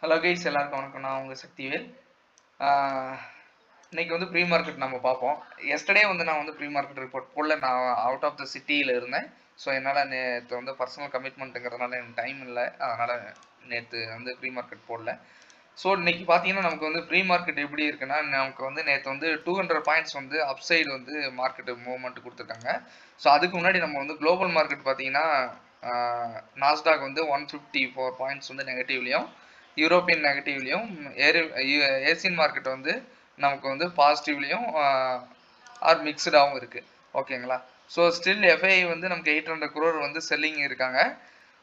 Hello guys, எல்லாருக்கும் வணக்கம். நான் உங்கள் சக்திவேல். இன்னைக்கு வந்து ப்ரீ மார்க்கெட் நம்ம பார்ப்போம். எஸ்டர்டே வந்து நான் வந்து ப்ரீ மார்க்கெட் ரிப்போர்ட் போடல. நான் அவுட் ஆஃப் த சிட்டியில் இருந்தேன். ஸோ என்னால் நேற்று வந்து பர்சனல் கமிட்மெண்ட்டுங்கிறதுனால எனக்கு டைம் இல்லை. அதனால் நேற்று வந்து ப்ரீ மார்க்கெட் போடல. ஸோ இன்னைக்கு பார்த்தீங்கன்னா நமக்கு வந்து ப்ரீ மார்க்கெட் எப்படி இருக்குன்னா, நமக்கு வந்து நேற்று வந்து 200 பாயிண்ட்ஸ் வந்து அப்சைடு வந்து மார்க்கெட்டு மூவ்மெண்ட் கொடுத்துருக்காங்க. ஸோ அதுக்கு முன்னாடி நம்ம வந்து குளோபல் மார்க்கெட் பார்த்தீங்கன்னா நாஸ்டாக் வந்து 154 பாயிண்ட்ஸ் வந்து நெகட்டிவ்லையும், யூரோப்பியன் நெகட்டிவ்லையும், ஏசியன் மார்க்கெட் வந்து நமக்கு வந்து பாசிட்டிவ்லையும் ஆர் மிக்சடாகவும் இருக்குது. ஓகேங்களா? ஸோ ஸ்டில் எஃப்ஐ வந்து நமக்கு 800 crore வந்து செல்லிங் இருக்காங்க.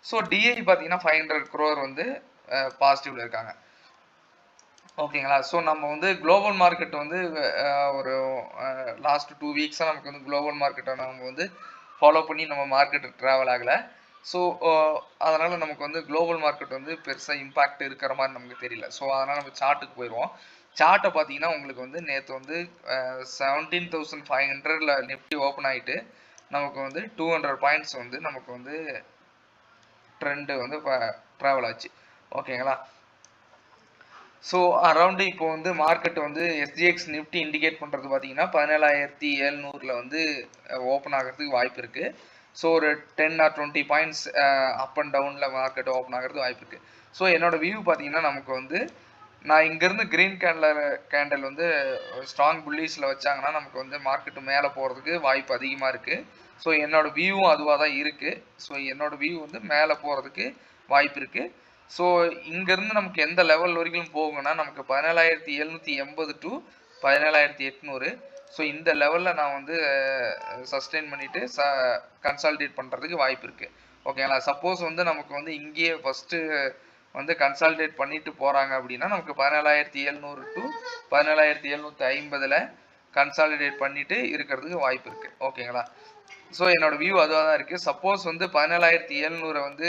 ஸோ டிஐ பார்த்தீங்கன்னா 500 crore வந்து பாசிட்டிவ்ல இருக்காங்க. ஓகேங்களா? ஸோ நம்ம வந்து குளோபல் மார்க்கெட் வந்து ஒரு லாஸ்ட் 2 வீக்ஸாக நமக்கு வந்து குளோபல் மார்க்கெட்டை நம்ம வந்து ஃபாலோ பண்ணி நம்ம மார்க்கெட் ட்ராவல் ஆகலை. ஸோ அதனால் நமக்கு வந்து குளோபல் மார்க்கெட் வந்து பெருசாக இம்பாக்ட் இருக்கிற மாதிரி நமக்கு தெரியல. ஸோ அதனால் நம்ம சார்ட்டுக்கு போயிடுவோம். சார்ட்டை பார்த்தீங்கன்னா உங்களுக்கு வந்து நேற்று வந்து 17,500 நிஃப்டி ஓப்பன் ஆகிட்டு நமக்கு வந்து 200 பாயிண்ட்ஸ் வந்து நமக்கு வந்து ட்ரெண்டு வந்து ட்ராவல் ஆச்சு. ஓகேங்களா? ஸோ அரௌண்டு இப்போ வந்து மார்க்கெட் வந்து எஸ்ஜிஎக்ஸ் நிஃப்டி இண்டிகேட் பண்ணுறது பார்த்தீங்கன்னா 17,700 வந்து ஓப்பன் ஆகிறதுக்கு வாய்ப்பு இருக்குது. ஸோ ஒரு 10 or 20 பாயிண்ட்ஸ் அப் அண்ட் டவுனில் மார்க்கெட் ஓப்பன் ஆகிறது வாய்ப்பு இருக்குது. ஸோ என்னோட வியூ பார்த்தீங்கன்னா நமக்கு வந்து நான் இங்கேருந்து க்ரீன் கேண்டல் வந்து ஸ்ட்ராங் புல்லிஸில் வச்சாங்கன்னா நமக்கு வந்து மார்க்கெட்டு மேலே போகிறதுக்கு வாய்ப்பு அதிகமாக இருக்குது. ஸோ என்னோட வியூவும் அதுவாக தான் இருக்குது. ஸோ என்னோட வியூ வந்து மேலே போகிறதுக்கு வாய்ப்பு இருக்குது. ஸோ இங்கேருந்து நமக்கு எந்த லெவல் வரைக்கும் போகுங்கன்னா நமக்கு 17,780 டு 17,800. ஸோ இந்த லெவலில் நான் வந்து சஸ்டெயின் பண்ணிவிட்டு கன்சால்டேட் பண்ணுறதுக்கு வாய்ப்பு இருக்குது. ஓகேங்களா? சப்போஸ் வந்து நமக்கு வந்து இங்கேயே ஃபஸ்ட்டு வந்து கன்சால்டேட் பண்ணிட்டு போகிறாங்க அப்படின்னா நமக்கு 17,700 டு 17,750 கன்சாலிடேட் பண்ணிட்டு இருக்கிறதுக்கு வாய்ப்பு இருக்குது. ஓகேங்களா? ஸோ என்னோட வியூ அதுவாக தான் இருக்குது. சப்போஸ் வந்து 17,700 வந்து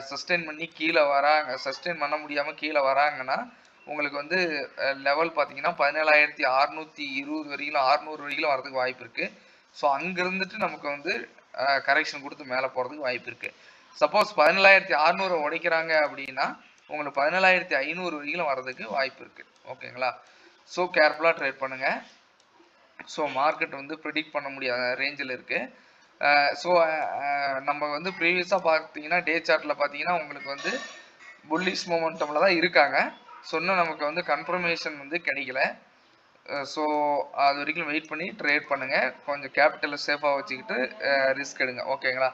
சஸ்டெயின் பண்ணி கீழே வராங்க, சஸ்டெயின் பண்ண முடியாமல் கீழே வராங்கன்னா உங்களுக்கு வந்து லெவல் பார்த்தீங்கன்னா 17,620 வரைக்கும் 600 வரைக்கும் வரதுக்கு வாய்ப்பு இருக்குது. ஸோ அங்கேருந்துட்டு நமக்கு வந்து கரெக்ஷன் கொடுத்து மேலே போகிறதுக்கு வாய்ப்பு இருக்குது. சப்போஸ் 17,600 உடைக்கிறாங்க அப்படின்னா உங்களுக்கு 17,500 வரைக்கும் வரதுக்கு வாய்ப்பு இருக்குது. ஓகேங்களா? ஸோ கேர்ஃபுல்லாக ட்ரேட் பண்ணுங்கள். ஸோ மார்க்கெட் வந்து ப்ரிடிக்ட் பண்ண முடியாத ரேஞ்சில் இருக்குது. ஸோ நம்ம வந்து ப்ரீவியஸாக பார்த்தீங்கன்னா டே சார்ட்டில் பார்த்தீங்கன்னா உங்களுக்கு வந்து புல்லிஷ் மொமெண்டமில் தான் இருக்காங்க. ஸோ இன்னும் நமக்கு வந்து கன்ஃபர்மேஷன் வந்து கிடைக்கல. ஸோ அது வரைக்கும் வெயிட் பண்ணி ட்ரேட் பண்ணுங்கள். கொஞ்சம் கேபிட்டலை சேஃபாக வச்சுக்கிட்டு ரிஸ்க் எடுங்க. ஓகேங்களா?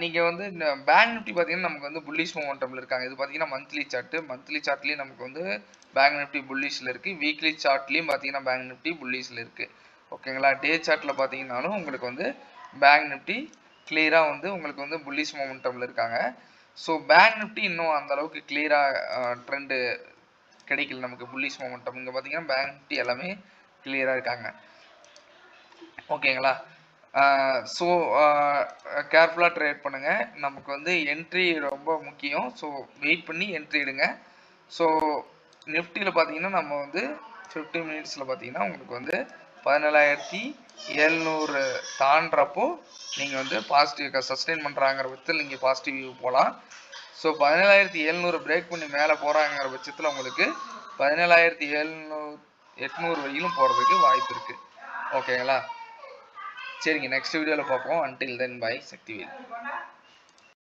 நீங்கள் வந்து இந்த பேங்க் நிஃப்டி பார்த்தீங்கன்னா நமக்கு வந்து புல்லிஷ் மொமெண்டமில் இருக்காங்க. இது பார்த்தீங்கன்னா மந்த்லி சார்ட்லேயும் நமக்கு வந்து பேங்க் நிஃப்டி புல்லிஷில் இருக்குது. வீக்லி சார்ட்லேயும் பார்த்தீங்கன்னா பேங்க் நிஃப்டி புல்லிஷில் இருக்குது. ஓகேங்களா? டே சார்ட்டில் பார்த்தீங்கன்னாலும் உங்களுக்கு வந்து பேங்க் நிஃப்டி கிளியராக வந்து உங்களுக்கு வந்து புல்லிஷ் மொமெண்டமில் இருக்காங்க. ஸோ பேங்க் நிஃப்டி இன்னும் அந்த அளவுக்கு கிளியராக ட்ரெண்டு கிடைக்கல நமக்கு புல்லிஷ் மொமெண்டம். இங்கே பார்த்தீங்கன்னா பேங்க் நிஃப்டி எல்லாமே கிளியராக இருக்காங்க. ஓகேங்களா? ஸோ கேர்ஃபுல்லாக ட்ரேட் பண்ணுங்கள். நமக்கு வந்து என்ட்ரி ரொம்ப முக்கியம். ஸோ வெயிட் பண்ணி என்ட்ரி எடுங்க. ஸோ நிஃப்டியில் பார்த்தீங்கன்னா நம்ம வந்து 50 மினிட்ஸில் பார்த்தீங்கன்னா உங்களுக்கு வந்து 17,700 தாண்டுறப்போ நீங்கள் வந்து பாசிட்டிவ் சஸ்டெயின் பண்ணுறாங்கிற பட்சத்தில் நீங்கள் பாசிட்டிவ் வியூ போகலாம். ஸோ 17,700 பிரேக் பண்ணி மேலே போகிறாங்கிற பட்சத்தில் உங்களுக்கு 17,800 வரையிலும் போகிறதுக்கு வாய்ப்பு இருக்குது. ஓகேங்களா? சரிங்க, நெக்ஸ்ட் வீடியோவில் பார்ப்போம். Until then bye Sakthivel.